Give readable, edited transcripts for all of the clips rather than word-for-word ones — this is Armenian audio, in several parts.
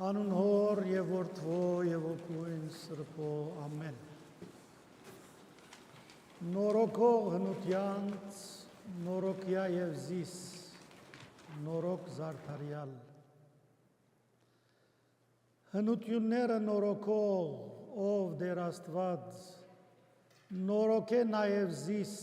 Անուն հոր և որդվո և ոգույն սրբո ամեն։ Նորոգող հնությանց, նորոգյա և զիս, նորոգ զարդարյալ։ Հնությունները նորոգող, ով դեր Աստված, նորոգ է նաև զիս,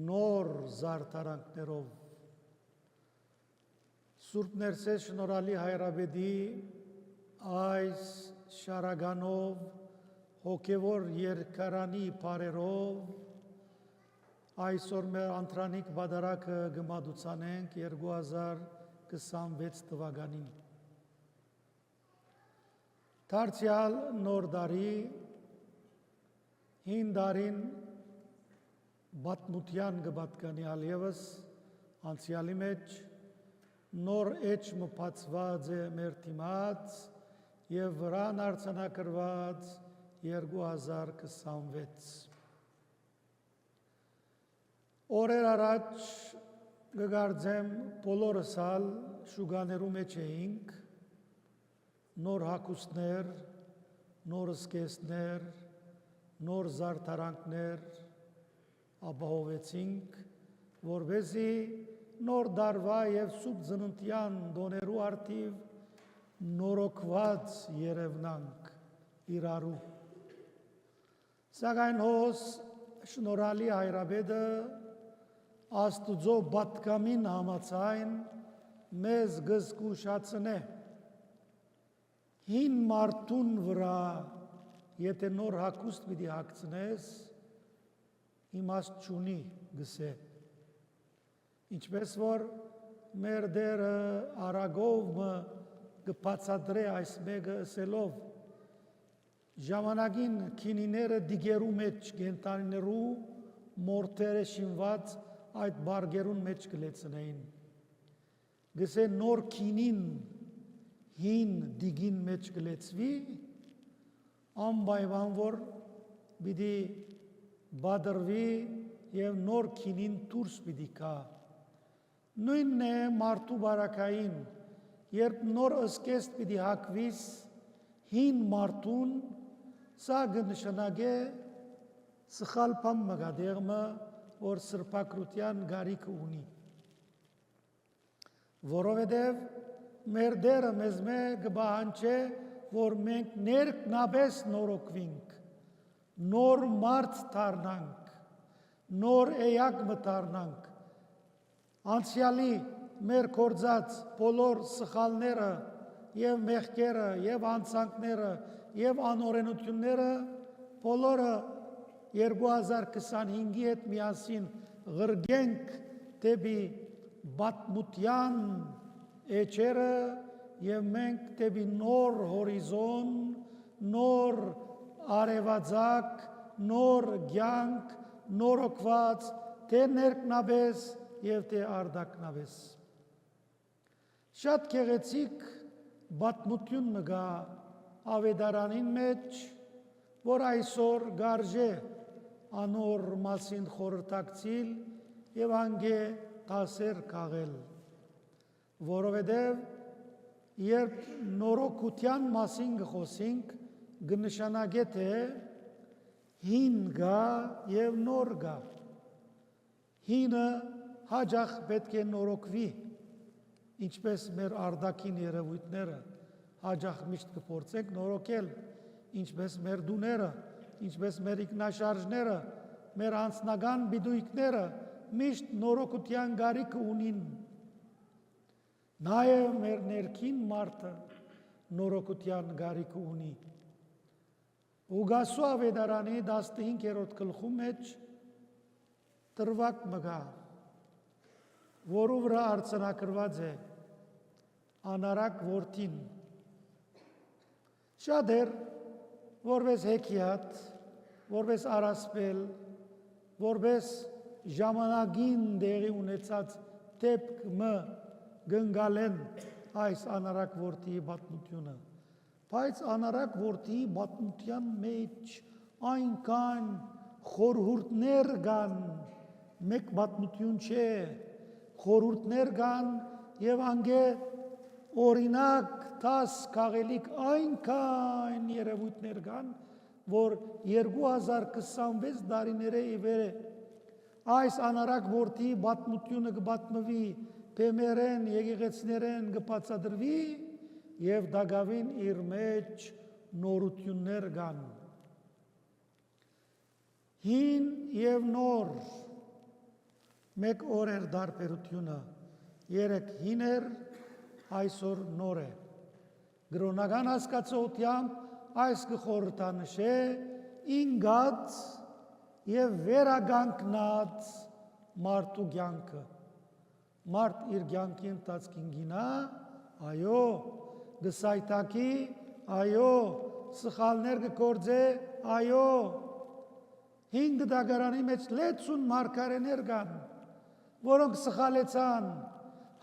նոր զարդարանքներով։ Սուրբ Ներսես շնորհալի Հայրաբեդի այս շարականով հոգևոր երկարանի բարերով այսօր մեր անտրանիկ բադարակը գմադուցանենք 2026 թվականին։ Դարձյալ նոր տարի հին տարին բաթմության կպատկանի ալևս անցյալի մեջ նոր էջ մփացված է մեր դիմաց եւ վրան արձանագրված 2026 օրեր առաջ կգարձեմ բոլորս ալ շուկաներու մեջ էինք նոր հագուստներ, նոր սկեսներ, նոր զարդարանքներ ապահովեցինք, որպեսզի նոր դարվա և սուբ ծննդյան դոներու արդիվ նորոգված երևնանք իրարու։ Սակայն հոս շնորհալի Հայրաբեդը Աստուծո պատգամին համաձայն մեզ կզգուշացնե հին մարդուն վրա եթե նոր հագուստ պիտի հագցնես իմաստ չունի գսե ինչպես որ մեր դերը արագովը կբացատրե այս մեկը ասելով ժամանակին քինիները դիգերու մեջ գենտանիներու մորթերը շինված այդ բարգերուն մեջ կլեցնեին գսե նոր քինին հին դիգին մեջ կլեցվի անպայման որ պիտի բادرվի եւ նոր քինին դուրս պիտի գա նույնն է մարդու բարակային երբ նոր ըսկեստ պիտի հագվիս հին մարդուն սա կնշանակե սխալ բան մգադեղմը որ սրբակրության գարիք ունի որովհետև մեր դերը մեզ մե կբահանջե որ մենք ներքնաբես նորոգվինք նոր մարդ դառնանք նոր էակ մտառնանք անցյալի մեր կործած բոլոր սխալները և մեղքերը և անցանքները և անօրենությունները բոլորը 2025-ի հետ միասին ղրգենք դեպի բաթմության էջերը և մենք դեպի նոր հորիզոն, նոր արևածագ, նոր կյանք, նորոգված, թե ներքնաբես և թե արդակնաբես։ Շատ գեղեցիկ բաթմություն մգա ավետարանին մեջ, որ այսօր գարժե անոր մասին խորհրդակցիլ և անգե դասեր քաղել, որովհետև երբ նորոգության մասին կխոսենք, կնշանակե թե հին գա և նոր գա։ Հինը հաջախ պետք է նորոգվի, ինչպես մեր արդակին երևույթները հաջախ միշտ կփորձենք նորոգել, ինչպես մեր դուները, ինչպես մեր ինքնաշարժները, մեր անձնական բիդույքները միշտ նորոգության գարիք ունին։ Նաև մեր ներքին մարդը նորոգության գարիք ունի։ Ուգասու ավետարանի 15-րդ գլխու մեջ տրվակ մգա, որու վրա արձանագրված է անարակ որդին։ Շատ էր, որպես հեքիաթ, որպես առասպել, որպես ժամանակին դեղի ունեցած դեպք մը գնգալեն այս անարակ որդիի պատմությունը։ Բայց անարակ որդիի պատմության մեջ այնքան խորհուրդներ կան, մեկ պատմություն չէ, խորհուրդներ կան և անգե օրինակ 10 քաղելիք այնքան երևույթներ կան, որ 2026 դարիները ի վեր է այս անարակ որդի բատմությունը կբատմվի, փեմերեն, եկեղեցիներեն կբացատրվի եւ դակավին իր մեջ նորություններ կան։ Հին եւ նոր մեկ օր էր դարբերությունը, երեք հին էր, այսօր նոր է։ Գրոնական հասկացությամբ այս կխորհրդանշե ինգած եւ վերագանքնած մարդու կյանքը։ Մարդ իր կյանքի ընթացքին գինա, այո, գսայթակի, այո, սխալներ կգործե, այո, 5 դագարանի մեջ 60 մարգարեներ կան, որոնք սխալեցան,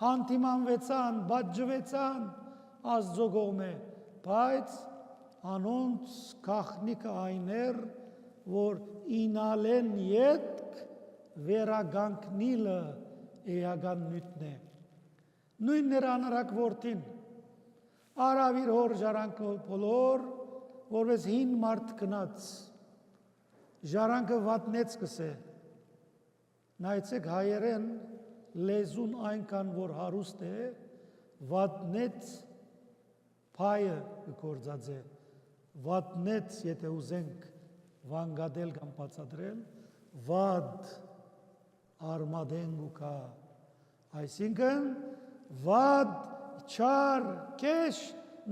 հանդիմանվեցան, բաժվեցան Աստծո կողմէ, բայց անոնց գաղտնիքը այն էր, որ ինալեն ետք վերագանքնիլը էական նյութն է։ Նույնն էր անարակ որդին, արավ իր հոր ժարանքը բոլոր, որպես հին մարդ գնաց, ժարանքը վատնեց կսե, նայեցեք հայերեն լեզուն այնքան, որ հարուստ է, վատնեց փայը կգործած է, վատնեց, եթե ուզենք վանգադել կամ բացատրել, վադ արմադեն գուկա, այսինքն վադ չար կեշ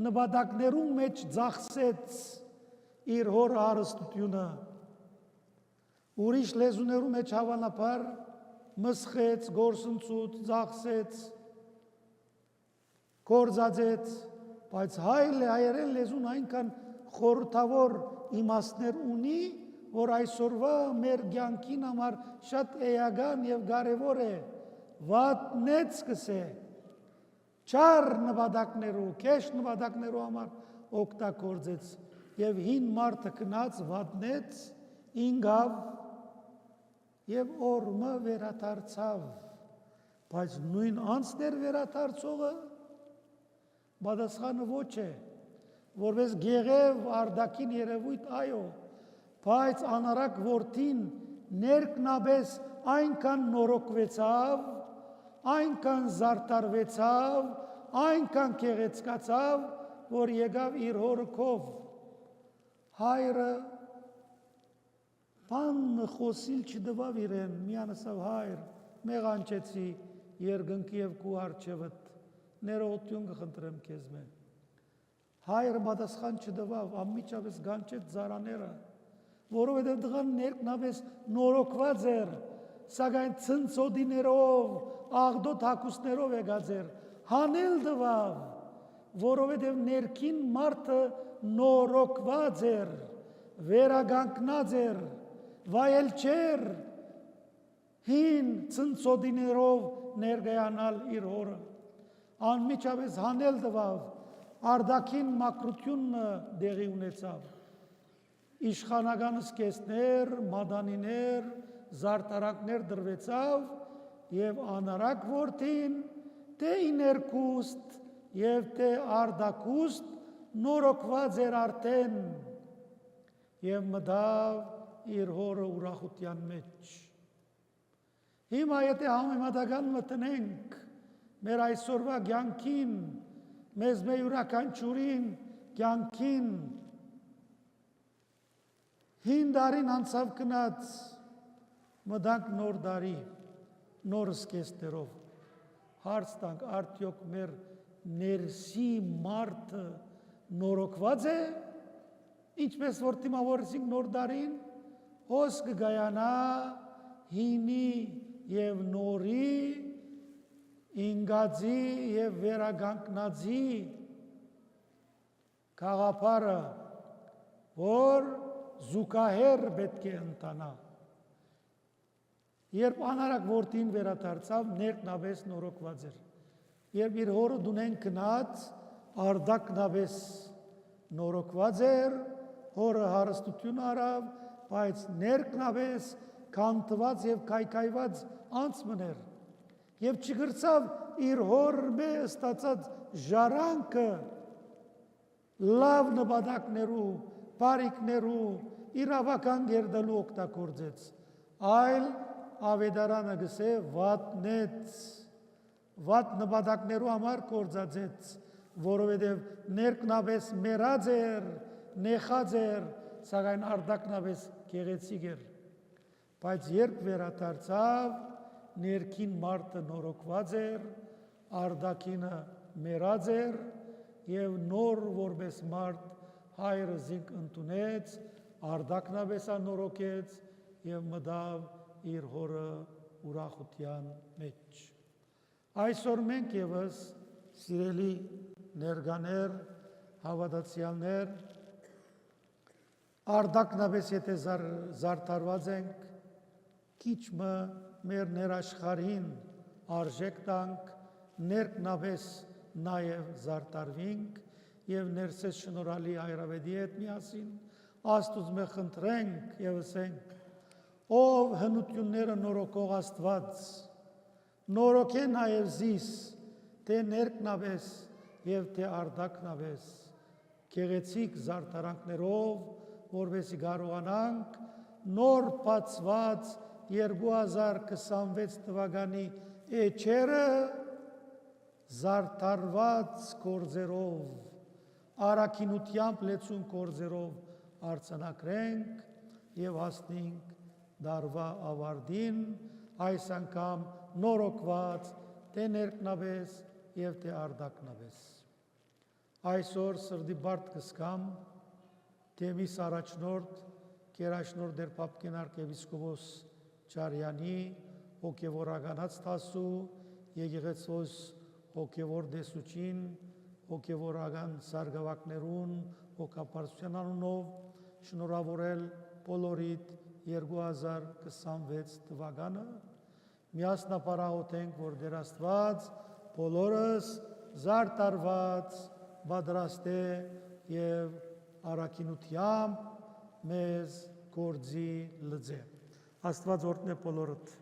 նպատակներում մեջ ձախսեց իր հոր հարստությունը, ուրիշ լեզուներում մեջ հավանաբար մսխեց, գործընծուց, ձախսեց, գործածեց, բայց հայերեն լեզուն այնքան խորհրդավոր իմաստներ ունի, որ այսօրվա մեր կյանքին համար շատ էական եւ կարեւոր է, վատնեց կսե, չար նպատակներու, քեշ նպատակներու համար օգտագործեց եւ հին մարդը գնաց վատնեց, ինգավ եւ օրմը վերադարձավ, բայց նույն անցներ վերադարձողը պատասխանը ոչ է, որպես գեղև արդակին երևույթ այո, բայց անարակ որդին ներքնաբես այնքան նորոգվեցավ, այնքան զարտարվեցավ, այնքան գեղեցկացավ, որ եկավ իր հորը քով։ Հայրը բան խոսիլ չդվավ իրեն, միան ասավ հայր, մեղանչեցի երկնքի եւ քու առջևդ, ներողություն կխնդրեմ քեզ մեն։ Հայրը պատասխան չդվավ, անմիջապես գանչեց զարաները, որովհետև դղան ներքնաբես նորոգված էր, սակայն ցնցոդիներով, աղդոտ հակուսներով եկած էր, հանել դվավ, որովհետև ներքին մարդը նորոգված էր, վերագանքնած էր, վայել չեր, հին ցնցոդիներով ներկայանալ իր հորը, անմիջապես հանել դվավ, արդակին մակրությունը դեղի ունեցավ, իշխանական սկեսներ, մադանիներ, զարտարակներ դրվեցավ եւ անարակ որդին թե իներկուստ եւ թե արդակուստ նորոգված էր արդեն եւ մտավ իր հորը ուրախության մեջ։ Հիմա եթե համեմատական մտնենք մեր այսօրվա կյանքին, մեզ մեր յուրաքանչյուրին կյանքին, հին դարին անցավ գնաց, մտանք նոր դարի, նոր սկեսներով, հարց տանք, արդյոք մեր ներսի մարդը նորոգված է, ինչպես որ դիմավորեցինք նոր դարին, հոս կգայանա հինի եւ նորի, ինգածի եւ վերագանքնածի գաղափարը, որ զուգահեռ պետք է ընտանա։ Երբ անարակ որդին վերադարձավ, ներքնաբես նորոգված էր։ Երբ իր հորը դունեն գնաց, արդակնաբես նորոգված էր, հորը հարստություն արավ, բայց ներքնաբես կանտված եւ կայկայված անցմն էր։ Եվ չգրցավ իր հոր մե ստացած ժարանքը լավ նպատակներու, բարիքներու, իրավական գերդալու օգտագործեց, այլ ավետարանը գսե վատնեց, վատ նպատակներու համար գործածեց, որովհետև ներքնաբես մերած էր, նեխած էր, սակայն արդակնաբես գեղեցիկ էր, բայց երբ վերադարձավ, ներքին մարդը նորոգված էր, արդակինը մերած էր և նոր որպես մարդ հայրը զինք ընդունեց, արդակնաբեսա նորոգեց և մտավ իր հորը ուրախության մեջ։ Այսօր մենք ևս սիրելի ներկաներ, հավատացյալներ, արդակնաբես եթե զարդարված ենք, քիչմը մեր ներաշխարհին արժեք տանք, ներքնաբես նաև զարդարվենք և ներսես շնորհալի հայրավետի հետ միասին Աստուծո մե խնդրենք և ասենք, ով հնությունները նորոգող Աստված, նորոգե նաև զիս, թե ներքնաբես և թե արդակնաբես, գեղեցիկ զարդարանքներով, որպեսզի կարողանանք նոր բացված 2026 թվականի էջերը զարդարված գործերով, առաքինությամբ լեցուն գործերով արձանագրենք և հասնենք դարվա ավարտին, այս անգամ նորոգված, թե ներքնաբես և թե արդակնաբես։ Այսօր սրդի բարդ կսկամ, թեմիս առաջնորդ, կերաշնորդ դեր Պապկեն արքեպիսկոպոս Չարյանի հոգևորականած տասու, եկեղեցոս հոգևոր դեսուչին, հոգևորական սարգավակներուն, հոգապարծության անունով շնորհավորել բոլորիդ 2026 թվականը, միասնապարահոթենք, որ Տեր Աստված բոլորս զարդարված պատրաստ է և առաքինությամբ մեզ գործի լծե։ Աստված օրհնե բոլորդ։